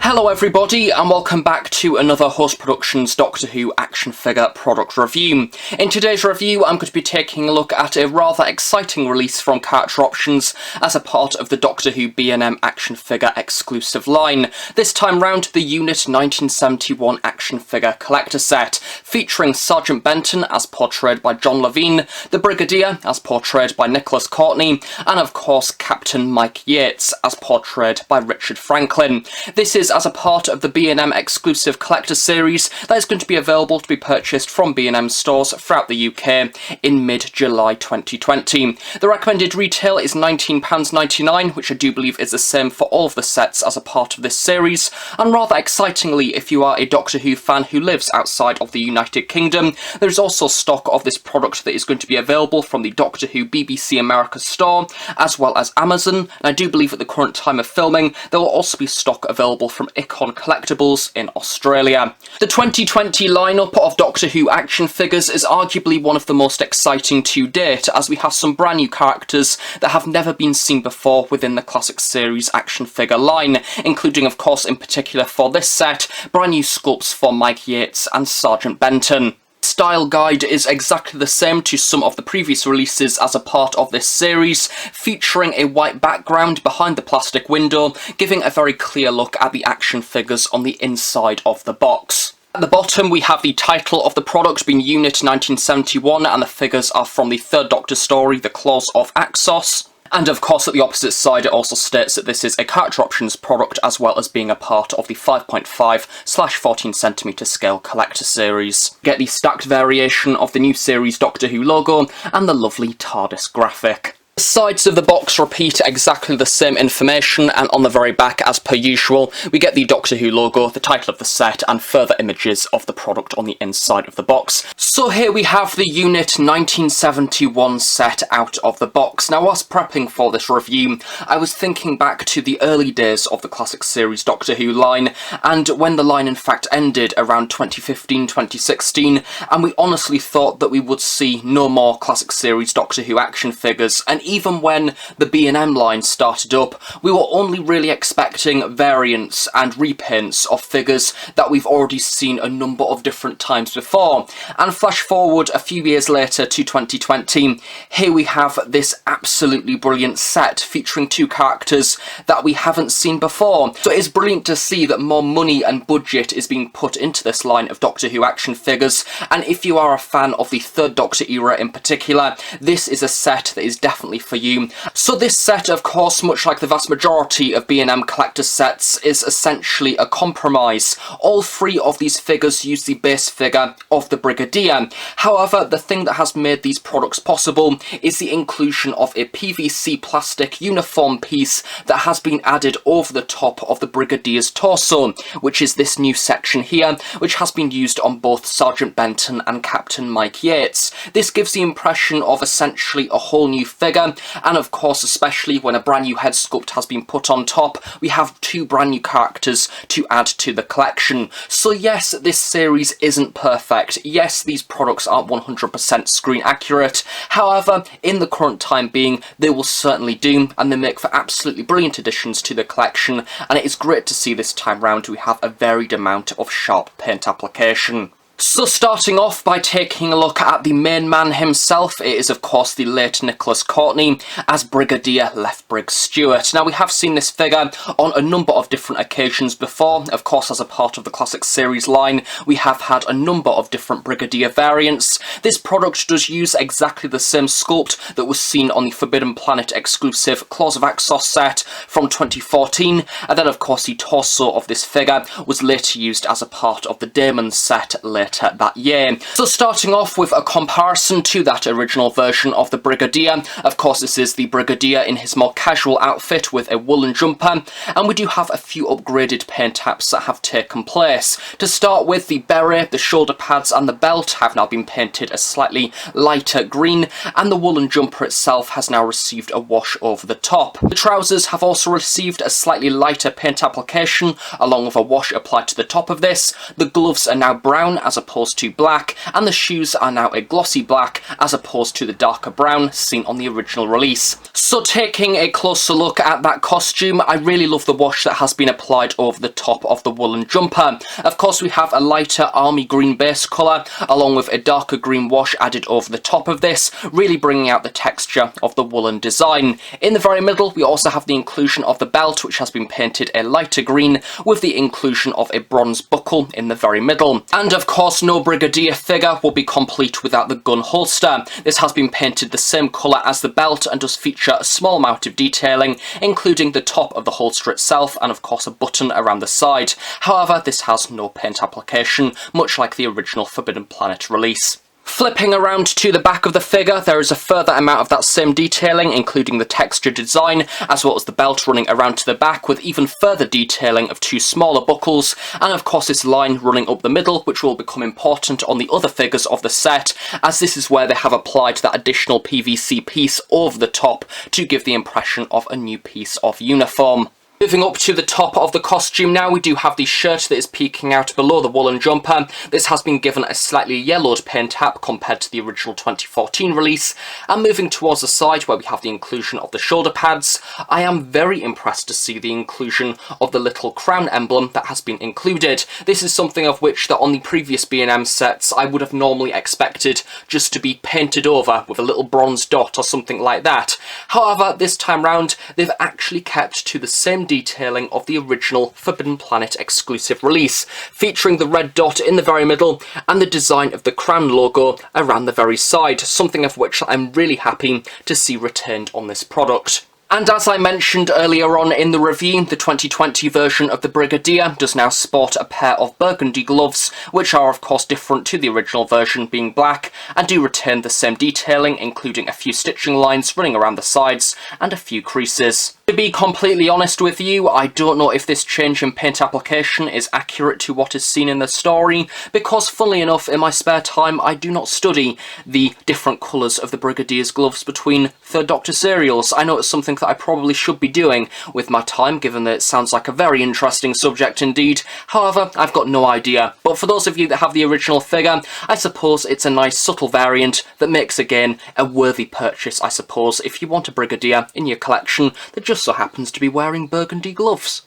Hello everybody and welcome back to another Host Productions Doctor Who action figure product review. In today's review I'm going to be taking a look at a rather exciting release from Character Options as a part of the Doctor Who B&M action figure exclusive line. This time round the Unit 1971 action figure collector set, featuring Sergeant Benton as portrayed by John Levine, the Brigadier as portrayed by Nicholas Courtney, and of course Captain Mike Yates as portrayed by Richard Franklin. This is as a part of the B&M exclusive collector series that is going to be available to be purchased from B&M Stores throughout the UK in mid-July 2020. The recommended retail is £19.99, which I do believe is the same for all of the sets as a part of this series, and rather excitingly, if you are a Doctor Who fan who lives outside of the United Kingdom, there is also stock of this product that is going to be available from the Doctor Who BBC America store, as well as Amazon, and I do believe at the current time of filming there will also be stock available from Icon Collectibles in Australia. The 2020 lineup of Doctor Who action figures is arguably one of the most exciting to date, as we have some brand new characters that have never been seen before within the classic series action figure line, including of course in particular for this set, brand new sculpts for Mike Yates and Sergeant Benton. Style guide is exactly the same to some of the previous releases as a part of this series, featuring a white background behind the plastic window, giving a very clear look at the action figures on the inside of the box. At the bottom we have the title of the product being Unit 1971, and the figures are from the third Doctor story, The Claws of Axos. And of course at the opposite side it also states that this is a Character Options product, as well as being a part of the 5.5/14cm scale collector series. Get the stacked variation of the new series Doctor Who logo and the lovely TARDIS graphic. The sides of the box repeat exactly the same information, and on the very back, as per usual, we get the Doctor Who logo, the title of the set, and further images of the product on the inside of the box. So here we have the Unit 1971 set out of the box. Now whilst prepping for this review, I was thinking back to the early days of the classic series Doctor Who line, and when the line in fact ended around 2015-2016, and we honestly thought that we would see no more classic series Doctor Who action figures, and even when the B&M line started up, we were only really expecting variants and reprints of figures that we've already seen a number of different times before. And flash forward a few years later to 2020, here we have this absolutely brilliant set featuring two characters that we haven't seen before. So it is brilliant to see that more money and budget is being put into this line of Doctor Who action figures, and if you are a fan of the third Doctor era in particular, this is a set that is definitely for you. So this set, of course, much like the vast majority of B&M collector sets, is essentially a compromise. All three of these figures use the base figure of the Brigadier. However, the thing that has made these products possible is the inclusion of a PVC plastic uniform piece that has been added over the top of the Brigadier's torso, which is this new section here, which has been used on both Sergeant Benton and Captain Mike Yates. This gives the impression of essentially a whole new figure, and of course especially when a brand new head sculpt has been put on top, we have two brand new characters to add to the collection. So yes, this series isn't perfect. Yes, these products aren't 100% screen accurate. However, in the current time being, they will certainly do, and they make for absolutely brilliant additions to the collection, and it is great to see this time round we have a varied amount of sharp paint application. So starting off by taking a look at the main man himself, it is of course the late Nicholas Courtney as Brigadier Lethbridge Stewart. Now we have seen this figure on a number of different occasions before. Of course, as a part of the classic series line, we have had a number of different Brigadier variants. This product does use exactly the same sculpt that was seen on the Forbidden Planet exclusive Claws of Axos set from 2014, and then of course the torso of this figure was later used as a part of the Damon set later that year. So starting off with a comparison to that original version of the Brigadier, of course this is the Brigadier in his more casual outfit with a woolen jumper, and we do have a few upgraded paint apps that have taken place. To start with, the beret, the shoulder pads and the belt have now been painted a slightly lighter green, and the woolen jumper itself has now received a wash over the top. The trousers have also received a slightly lighter paint application along with a wash applied to the top of this. The gloves are now brown as as opposed to black, and the shoes are now a glossy black as opposed to the darker brown seen on the original release. So taking a closer look at that costume, I really love the wash that has been applied over the top of the woolen jumper. Of course, we have a lighter army green base colour along with a darker green wash added over the top of this, really bringing out the texture of the woolen design. In the very middle, we also have the inclusion of the belt, which has been painted a lighter green with the inclusion of a bronze buckle in the very middle. And of course, no Brigadier figure will be complete without the gun holster. This has been painted the same colour as the belt and does feature a small amount of detailing, including the top of the holster itself and of course a button around the side. However, this has no paint application, much like the original Forbidden Planet release. Flipping around to the back of the figure, there is a further amount of that same detailing, including the texture design, as well as the belt running around to the back with even further detailing of two smaller buckles, and of course this line running up the middle, which will become important on the other figures of the set, as this is where they have applied that additional PVC piece over the top to give the impression of a new piece of uniform. Moving up to the top of the costume now, we do have the shirt that is peeking out below the woolen jumper. This has been given a slightly yellowed paint tap compared to the original 2014 release. And moving towards the side where we have the inclusion of the shoulder pads, I am very impressed to see the inclusion of the little crown emblem that has been included. This is something of which that on the previous B&M sets I would have normally expected just to be painted over with a little bronze dot or something like that. However, this time round they've actually kept to the same detailing of the original Forbidden Planet exclusive release, featuring the red dot in the very middle and the design of the crown logo around the very side, something of which I'm really happy to see retained on this product. And as I mentioned earlier on in the review, the 2020 version of the Brigadier does now sport a pair of burgundy gloves, which are of course different to the original version being black, and do retain the same detailing, including a few stitching lines running around the sides and a few creases. To be completely honest with you, I don't know if this change in paint application is accurate to what is seen in the story, because funnily enough, in my spare time I do not study the different colours of the Brigadier's gloves between Third Doctor serials. I know it's something that I probably should be doing with my time, given that it sounds like a very interesting subject indeed. However, I've got no idea. But for those of you that have the original figure, I suppose it's a nice subtle variant that makes again a worthy purchase, I suppose, if you want a Brigadier in your collection that just so happens to be wearing burgundy gloves.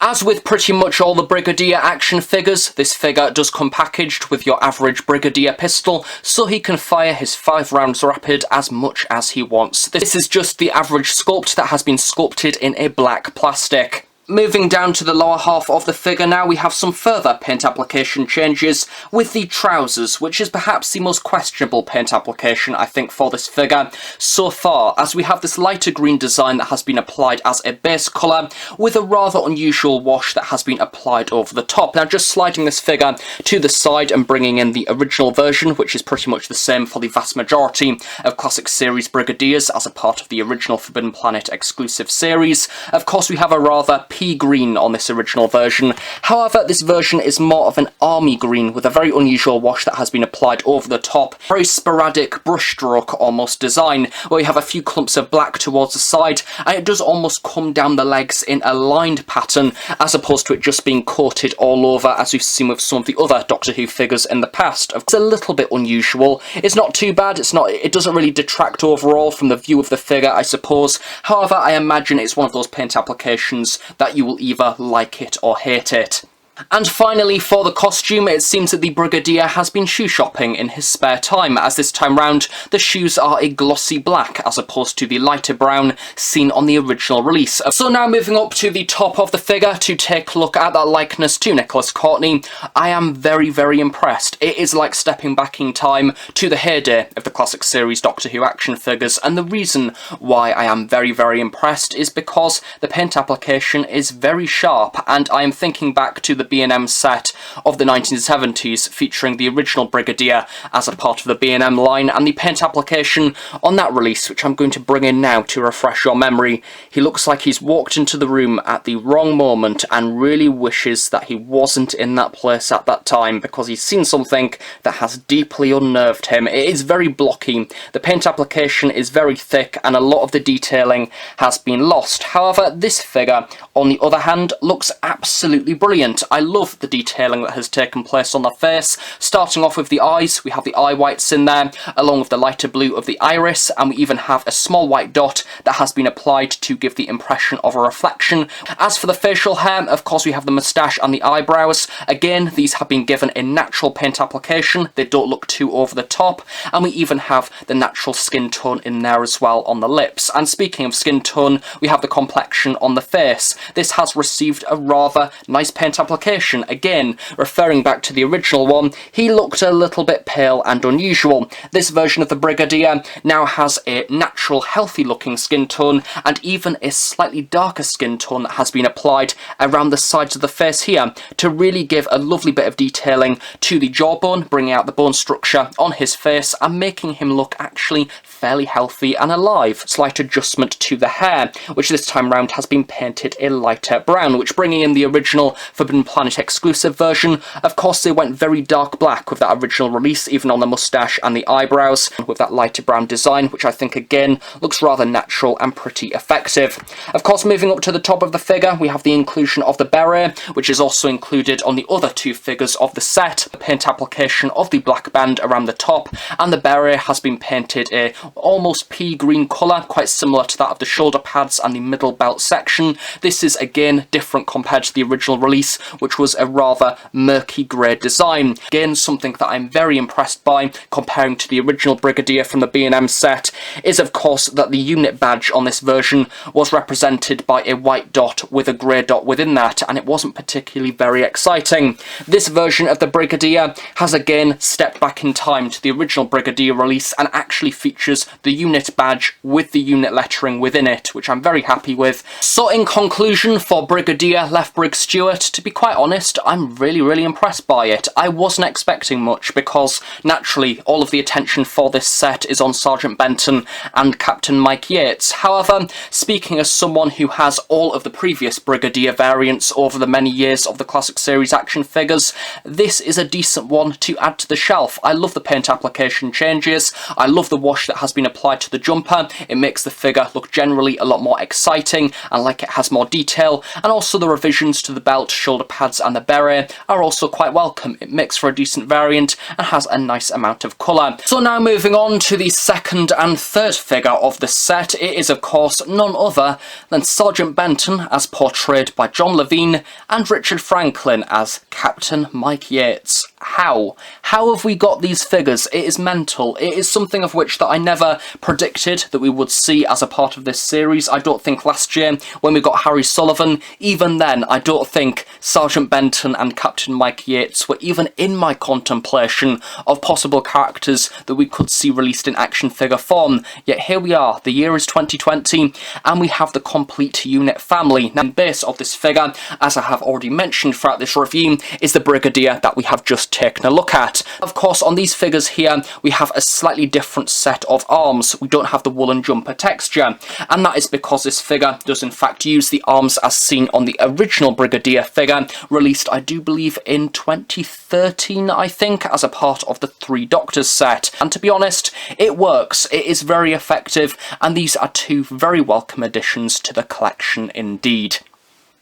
As with pretty much all the Brigadier action figures, this figure does come packaged with your average Brigadier pistol, so he can fire his 5 rounds rapid as much as he wants. This is just the average sculpt that has been sculpted in a black plastic. Moving down to the lower half of the figure now, we have some further paint application changes with the trousers, which is perhaps the most questionable paint application I think for this figure so far, as we have this lighter green design that has been applied as a base colour with a rather unusual wash that has been applied over the top. Now just sliding this figure to the side and bringing in the original version, which is pretty much the same for the vast majority of Classic Series Brigadiers as a part of the original Forbidden Planet exclusive series. Of course we have a rather pea green on this original version. However, this version is more of an army green with a very unusual wash that has been applied over the top. Very sporadic brushstroke almost design, where you have a few clumps of black towards the side, and it does almost come down the legs in a lined pattern, as opposed to it just being coated all over, as we've seen with some of the other Doctor Who figures in the past. It's a little bit unusual. It's not too bad. It doesn't really detract overall from the view of the figure, I suppose. However, I imagine it's one of those paint applications that you will either like it or hate it. And finally, for the costume, it seems that the Brigadier has been shoe shopping in his spare time, as this time round the shoes are a glossy black as opposed to the lighter brown seen on the original release. So now moving up to the top of the figure to take a look at that likeness to Nicholas Courtney, I am very, very impressed. It is like stepping back in time to the heyday of the Classic Series Doctor Who action figures, and the reason why I am very, very impressed is because the paint application is very sharp, and I am thinking back to the B&M set of the 1970s featuring the original Brigadier as a part of the B&M line, and the paint application on that release, which I'm going to bring in now to refresh your memory. He looks like he's walked into the room at the wrong moment and really wishes that he wasn't in that place at that time, because he's seen something that has deeply unnerved him. It is very blocky, the paint application is very thick, and a lot of the detailing has been lost. However, this figure, on the other hand, looks absolutely brilliant. I love the detailing that has taken place on the face. Starting off with the eyes, we have the eye whites in there, along with the lighter blue of the iris, and we even have a small white dot that has been applied to give the impression of a reflection. As for the facial hair, of course we have the moustache and the eyebrows. Again, these have been given a natural paint application, they don't look too over the top, and we even have the natural skin tone in there as well on the lips. And speaking of skin tone, we have the complexion on the face. This has received a rather nice paint application. Again, referring back to the original one, he looked a little bit pale and unusual. This version of the Brigadier now has a natural, healthy looking skin tone, and even a slightly darker skin tone that has been applied around the sides of the face here to really give a lovely bit of detailing to the jawbone, bringing out the bone structure on his face and making him look actually fairly healthy and alive. Slight adjustment to the hair, which this time round has been painted a lighter brown, which bringing in the original Forbidden Planet exclusive version, of course they went very dark black with that original release, even on the moustache and the eyebrows, with that lighter brown design, which I think again looks rather natural and pretty effective. Of course, moving up to the top of the figure, we have the inclusion of the beret, which is also included on the other two figures of the set. The paint application of the black band around the top, and the beret has been painted a almost pea green colour, quite similar to that of the shoulder pads and the middle belt section. This is again different compared to the original release, which was a rather murky grey design. Again, something that I'm very impressed by, comparing to the original Brigadier from the B&M set, is of course that the unit badge on this version was represented by a white dot with a grey dot within that, and it wasn't particularly very exciting. This version of the Brigadier has again stepped back in time to the original Brigadier release and actually features the unit badge with the unit lettering within it, which I'm very happy with. So in conclusion, for Brigadier Left Brig Stewart, to be quite honest, I'm really impressed by it. I wasn't expecting much because naturally all of the attention for this set is on Sergeant Benton and Captain Mike Yates. However, speaking as someone who has all of the previous Brigadier variants over the many years of the classic series action figures, this is a decent one to add to the shelf. I love the paint application changes, I love the wash that has been applied to the jumper. It makes the figure look generally a lot more exciting and like it has more detail, and also the revisions to the belt, shoulder pads and the beret are also quite welcome. It makes for a decent variant and has a nice amount of colour. So now moving on to the second and third figure of the set, it is of course none other than Sergeant Benton as portrayed by John Levine and Richard Franklin as Captain Mike Yates. How have we got these figures? It is mental. It is something of which that I never predicted that we would see as a part of this series. I don't think last year when we got Harry Sullivan, even then I don't think Sergeant Benton and Captain Mike Yates were even in my contemplation of possible characters that we could see released in action figure form. Yet here we are, the year is 2020 and we have the complete unit family. Now the base of this figure, as I have already mentioned throughout this review, is the Brigadier that we have just taken a look at. Of course, on these figures here we have a slightly different set of arms. We don't have the woolen jumper texture, and that is because this figure does in fact use the arms as seen on the original Brigadier figure, released I do believe in 2013 I think, as a part of the Three Doctors set. And to be honest, it works, it is very effective, and these are two very welcome additions to the collection indeed.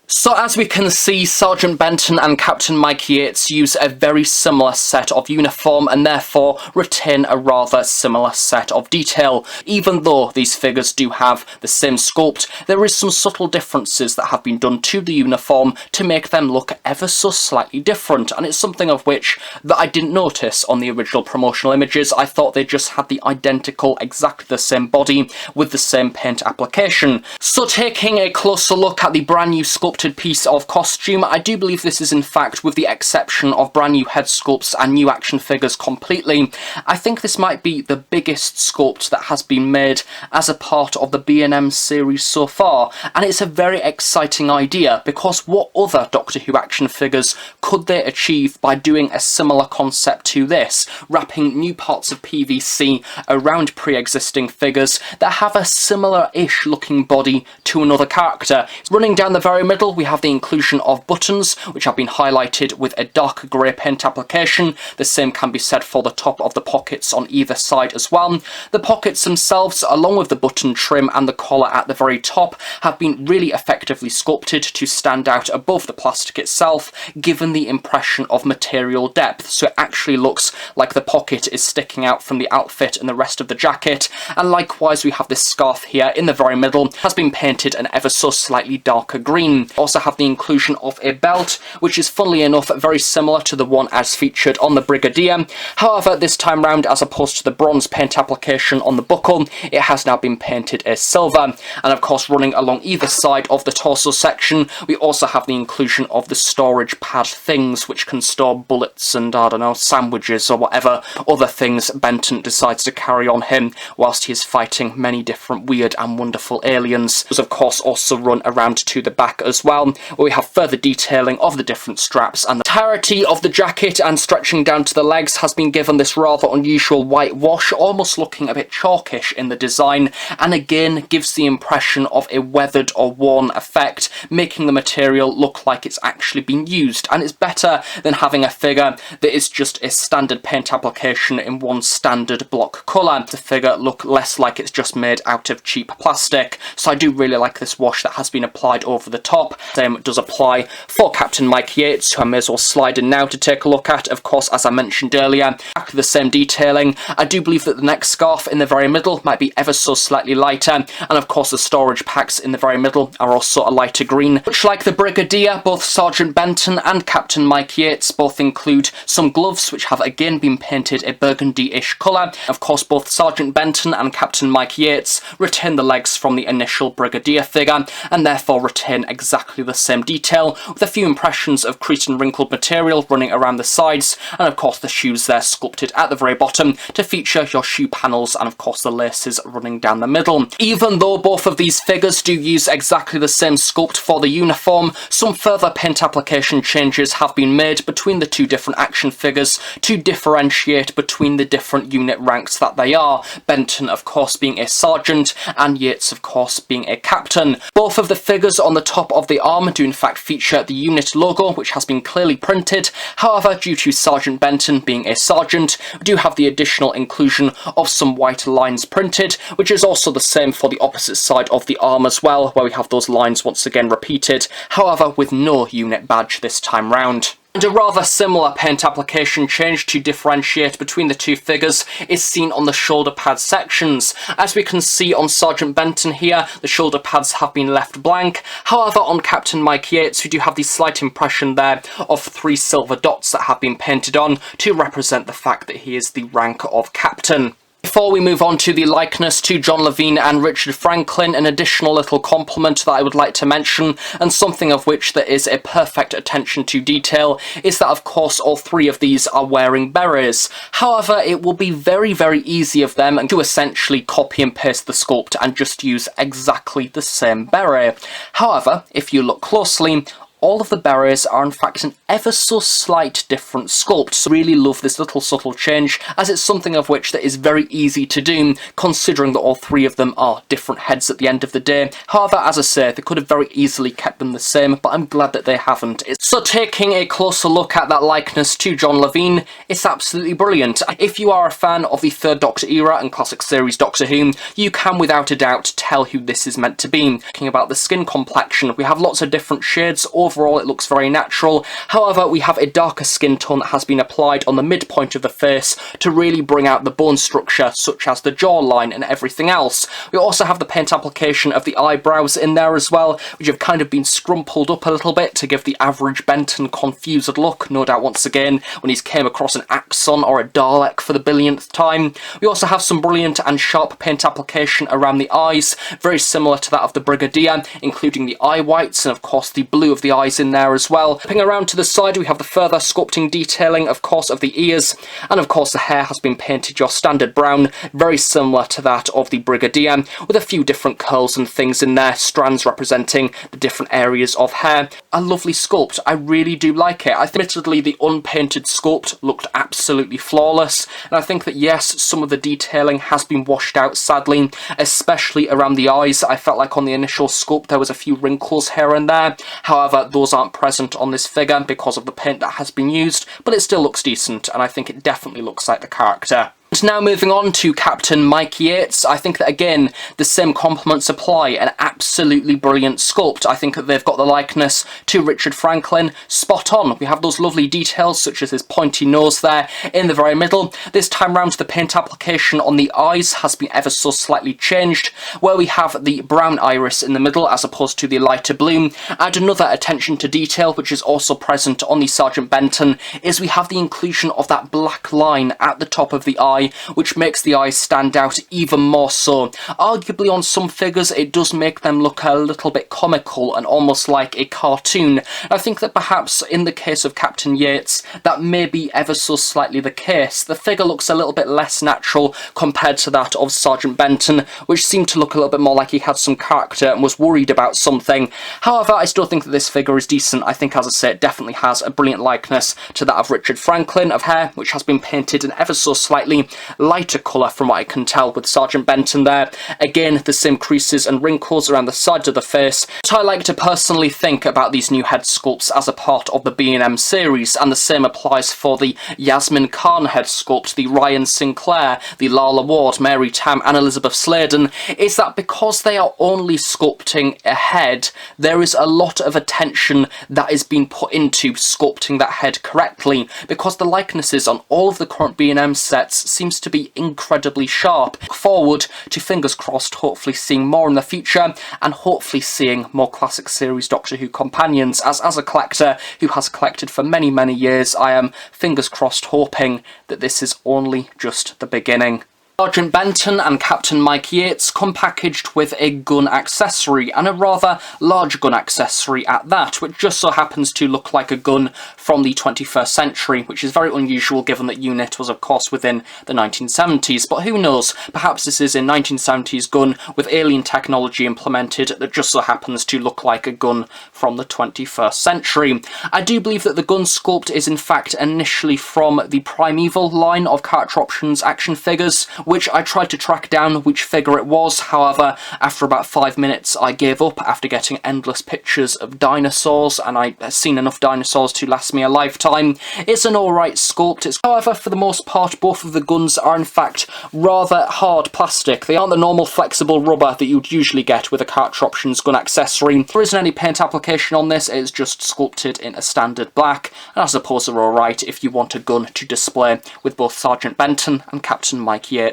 So as we can see, Sergeant Benton and Captain Mike Yates use a very similar set of uniform and therefore retain a rather similar set of detail. Even though these figures do have the same sculpt, there is some subtle differences that have been done to the uniform to make them look ever so slightly different, and it's something of which that I didn't notice on the original promotional images. I thought they just had the identical, exactly the same body with the same paint application. So taking a closer look at the brand new sculpted piece of costume, I do believe this is in fact, with the exception of brand new head sculpts and new action figures completely, I think this might be the biggest sculpt that has been made as a part of the B&M series so far, and it's a very exciting idea because what other Doctor Who action figures could they achieve by doing a similar concept to this, wrapping new parts of PVC around pre-existing figures that have a similar-ish looking body to another character. Running down the very middle middle, we have the inclusion of buttons, which have been highlighted with a darker grey paint application. The same can be said for the top of the pockets on either side as well. The pockets themselves, along with the button trim and the collar at the very top, have been really effectively sculpted to stand out above the plastic itself, given the impression of material depth, so it actually looks like the pocket is sticking out from the outfit and the rest of the jacket. And likewise, we have this scarf here in the very middle, has been painted an ever so slightly darker green. Also have the inclusion of a belt, which is funnily enough very similar to the one as featured on the Brigadier. However, this time round, as opposed to the bronze paint application on the buckle, it has now been painted as silver. And of course, running along either side of the torso section, we also have the inclusion of the storage pad things, which can store bullets and, I don't know, sandwiches or whatever other things Benton decides to carry on him whilst he is fighting many different weird and wonderful aliens. Those of course also run around to the back as well, where we have further detailing of the different straps, and the entirety of the jacket and stretching down to the legs has been given this rather unusual white wash, almost looking a bit chalkish in the design, and again gives the impression of a weathered or worn effect, making the material look like it's actually been used. And it's better than having a figure that is just a standard paint application in one standard block colour. The figure look less like it's just made out of cheap plastic. So I do really like this wash that has been applied over the top. Same does apply for Captain Mike Yates, who I may as well slide in now to take a look at. Of course, as I mentioned earlier, exactly the same detailing. I do believe that the neck scarf in the very middle might be ever so slightly lighter, and of course the storage packs in the very middle are also a lighter green. Much like the Brigadier, both Sergeant Benton and Captain Mike Yates both include some gloves which have again been painted a burgundy-ish colour. Of course, both Sergeant Benton and Captain Mike Yates retain the legs from the initial Brigadier figure, and therefore retain exactly the same detail, with a few impressions of creased and wrinkled material running around the sides, and of course the shoes there sculpted at the very bottom to feature your shoe panels, and of course the laces running down the middle. Even though both of these figures do use exactly the same sculpt for the uniform, some further paint application changes have been made between the two different action figures to differentiate between the different unit ranks that they are, Benton of course being a sergeant and Yates of course being a captain. Both of the figures on the top of the arm do in fact feature the unit logo, which has been clearly printed. However, due to Sergeant Benton being a sergeant, we do have the additional inclusion of some white lines printed, which is also the same for the opposite side of the arm as well, where we have those lines once again repeated, however with no unit badge this time round. And a rather similar paint application change to differentiate between the two figures is seen on the shoulder pad sections. As we can see on Sergeant Benton here, the shoulder pads have been left blank. However, on Captain Mike Yates, we do have the slight impression there of 3 silver dots that have been painted on to represent the fact that he is the rank of captain. Before we move on to the likeness to John Levine and Richard Franklin, an additional little compliment that I would like to mention, and something of which there is a perfect attention to detail, is that of course all 3 of these are wearing berets. However, it will be very, very easy of them to essentially copy and paste the sculpt and just use exactly the same beret. However, if you look closely, all of the berets are in fact an ever so slight different sculpt. So I really love this little subtle change, as it's something of which that is very easy to do, considering that all 3 of them are different heads at the end of the day. However, as I say, they could have very easily kept them the same, but I'm glad that they haven't. So taking a closer look at that likeness to John Levine, it's absolutely brilliant. If you are a fan of the 3rd Doctor era and classic series Doctor Who, you can without a doubt tell who this is meant to be. Talking about the skin complexion, we have lots of different shades. Overall, it looks very natural. However, we have a darker skin tone that has been applied on the midpoint of the face to really bring out the bone structure, such as the jawline and everything else. We also have the paint application of the eyebrows in there as well, which have kind of been scrumpled up a little bit to give the average Benton confused look, no doubt once again when he's came across an Axon or a Dalek for the billionth time. We also have some brilliant and sharp paint application around the eyes, very similar to that of the Brigadier, including the eye whites and of course the blue of the eyes in there as well. Flipping around to the side, we have the further sculpting detailing, of course, of the ears, and of course the hair has been painted your standard brown, very similar to that of the Brigadier, with a few different curls and things in there, strands representing the different areas of hair. a lovely sculpt. I really do like it. I think, admittedly, the unpainted sculpt looked absolutely flawless, and I think that, yes, some of the detailing has been washed out, sadly, especially around the eyes. I felt like on the initial sculpt there was a few wrinkles here and there. However, those aren't present on this figure because of the paint that has been used, but it still looks decent, and I think it definitely looks like the character. Now moving on to Captain Mike Yates, I think that again the same compliments apply. An absolutely brilliant sculpt. I think that they've got the likeness to Richard Franklin spot on. We have those lovely details such as his pointy nose there in the very middle. This time round the paint application on the eyes has been ever so slightly changed, where we have the brown iris in the middle as opposed to the lighter blue. And another attention to detail which is also present on the Sergeant Benton is we have the inclusion of that black line at the top of the eye, which makes the eyes stand out even more so. Arguably on some figures it does make them look a little bit comical and almost like a cartoon. I think that perhaps in the case of Captain Yates that may be ever so slightly the case. The figure looks a little bit less natural compared to that of Sergeant Benton, which seemed to look a little bit more like he had some character and was worried about something. However, I still think that this figure is decent. I think, as I say, it definitely has a brilliant likeness to that of Richard Franklin of hair, which has been painted in ever so slightly lighter colour from what I can tell with Sergeant Benton there. Again, the same creases and wrinkles around the sides of the face. But I like to personally think about these new head sculpts as a part of the B&M series, and the same applies for the Yasmin Khan head sculpt, the Ryan Sinclair, the Lala Ward, Mary Tam and Elizabeth Sladen, is that because they are only sculpting a head, there is a lot of attention that is being put into sculpting that head correctly, because the likenesses on all of the current B&M sets seems to be incredibly sharp. Look forward to, fingers crossed, hopefully seeing more in the future, and hopefully seeing more classic series Doctor Who companions, as a collector who has collected for many years, I am, fingers crossed, hoping that this is only just the beginning. Sergeant Benton and Captain Mike Yates come packaged with a gun accessory, and a rather large gun accessory at that, which just so happens to look like a gun from the 21st century, which is very unusual given that UNIT was of course within the 1970s, but who knows, perhaps this is a 1970s gun with alien technology implemented that just so happens to look like a gun from the 21st century. I do believe that the gun sculpt is in fact initially from the Primeval line of Character Options action figures, which I tried to track down which figure it was. However, after about 5 minutes I gave up after getting endless pictures of dinosaurs, and I've seen enough dinosaurs to last me a lifetime. It's an alright sculpt. However, for the most part, both of the guns are in fact rather hard plastic. They aren't the normal flexible rubber that you'd usually get with a Character Options gun accessory. There isn't any paint application on this, it's just sculpted in a standard black, and I suppose they're alright if you want a gun to display with both Sergeant Benton and Captain Mike Yates.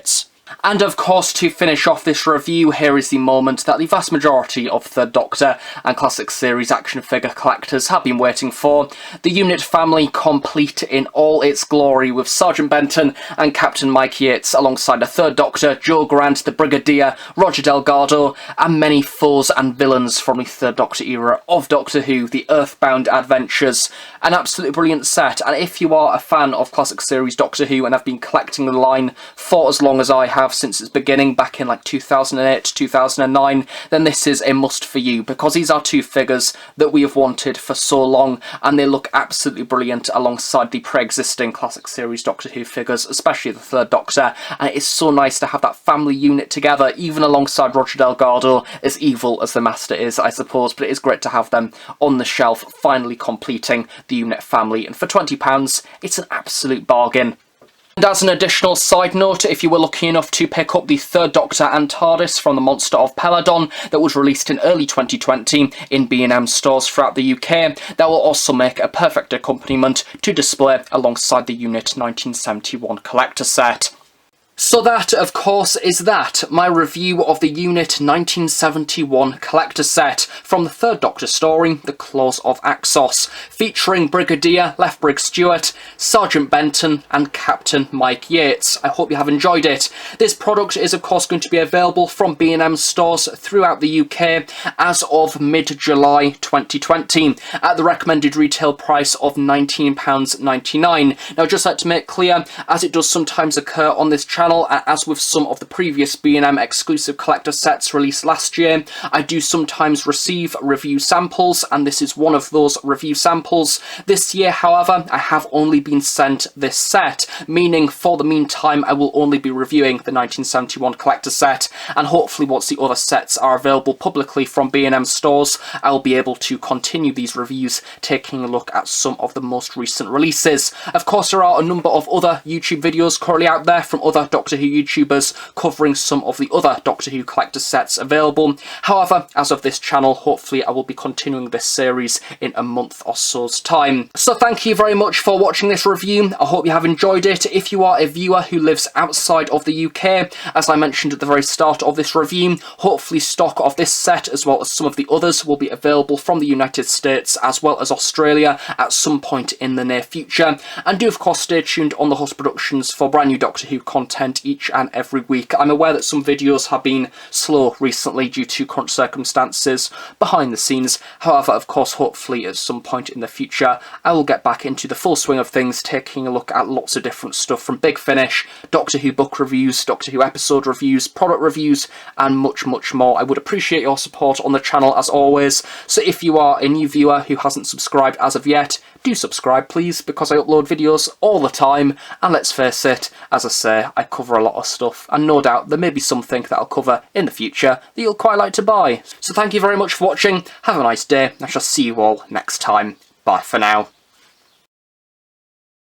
And of course, to finish off this review, here is the moment that the vast majority of Third Doctor and Classic Series action figure collectors have been waiting for. The UNIT family complete in all its glory, with Sergeant Benton and Captain Mike Yates alongside the Third Doctor, Joe Grant, the Brigadier, Roger Delgado, and many foes and villains from the Third Doctor era of Doctor Who, the Earthbound Adventures. An absolutely brilliant set, and if you are a fan of Classic Series Doctor Who and have been collecting the line for as long as I have, since its beginning back in like 2008, 2009, then this is a must for you, because these are two figures that we have wanted for so long, and they look absolutely brilliant alongside the pre-existing Classic Series Doctor Who figures, especially the Third Doctor, and it is so nice to have that family unit together, even alongside Roger Delgado, as evil as the Master is, I suppose, but it is great to have them on the shelf, finally completing the UNIT family, and for £20, it's an absolute bargain. And as an additional side note, if you were lucky enough to pick up the Third Doctor and TARDIS from the Monster of Peladon that was released in early 2020 in B&M Stores throughout the UK, that will also make a perfect accompaniment to display alongside the UNIT 1971 collector set. So that, of course, is that, my review of the UNIT 1971 collector set from the Third Doctor story, The Claws of Axos, featuring Brigadier Lethbrig Stewart, Sergeant Benton and Captain Mike Yates. I hope you have enjoyed it. This product is of course going to be available from B&M Stores throughout the UK as of mid-July 2020 at the recommended retail price of £19.99. Now, I'd just like to make clear, as it does sometimes occur on this channel, channel, and as with some of the previous B&M exclusive collector sets released last year, I do sometimes receive review samples, and this is one of those review samples. This year, however, I have only been sent this set, meaning for the meantime I will only be reviewing the 1971 collector set, and hopefully once the other sets are available publicly from B&M Stores, I'll be able to continue these reviews, taking a look at some of the most recent releases. Of course, there are a number of other YouTube videos currently out there from other Doctor Who YouTubers covering some of the other Doctor Who collector sets available. However, as of this channel, hopefully I will be continuing this series in a month or so's time. So thank you very much for watching this review. I hope you have enjoyed it. If you are a viewer who lives outside of the UK, as I mentioned at the very start of this review, hopefully stock of this set as well as some of the others will be available from the United States as well as Australia at some point in the near future. And do of course stay tuned on the Host Productions for brand new Doctor Who content each and every week. I'm aware that some videos have been slow recently due to current circumstances behind the scenes. However, of course, hopefully at some point in the future I will get back into the full swing of things, taking a look at lots of different stuff from Big Finish, Doctor Who book reviews, Doctor Who episode reviews, product reviews, and much more. I would appreciate your support on the channel as always, so if you are a new viewer who hasn't subscribed as of yet, do subscribe please, because I upload videos all the time, and let's face it, as I say, I cover a lot of stuff, and no doubt there may be something that I'll cover in the future that you'll quite like to buy. So thank you very much for watching, have a nice day, I shall see you all next time. Bye for now.